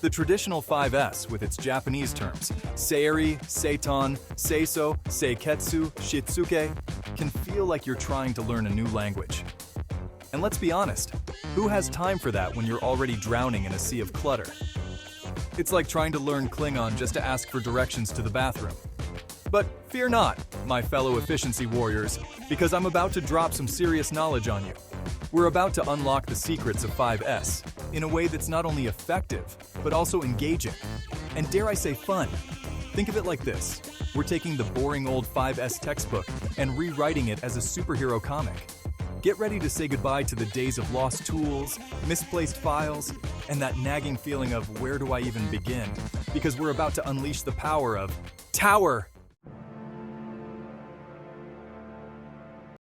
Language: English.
The traditional 5S, with its Japanese terms, seiri, seiton, seiso, seiketsu, shitsuke, can feel like you're trying to learn a new language. And let's be honest, who has time for that when you're already drowning in a sea of clutter? It's like trying to learn Klingon just to ask for directions to the bathroom. But fear not, my fellow efficiency warriors, because I'm about to drop some serious knowledge on you. We're about to unlock the secrets of 5S in a way that's not only effective, but also engaging. And dare I say fun. Think of it like this. We're taking the boring old 5S textbook and rewriting it as a superhero comic. Get ready to say goodbye to the days of lost tools, misplaced files, and that nagging feeling of where do I even begin? Because we're about to unleash the power of Tower!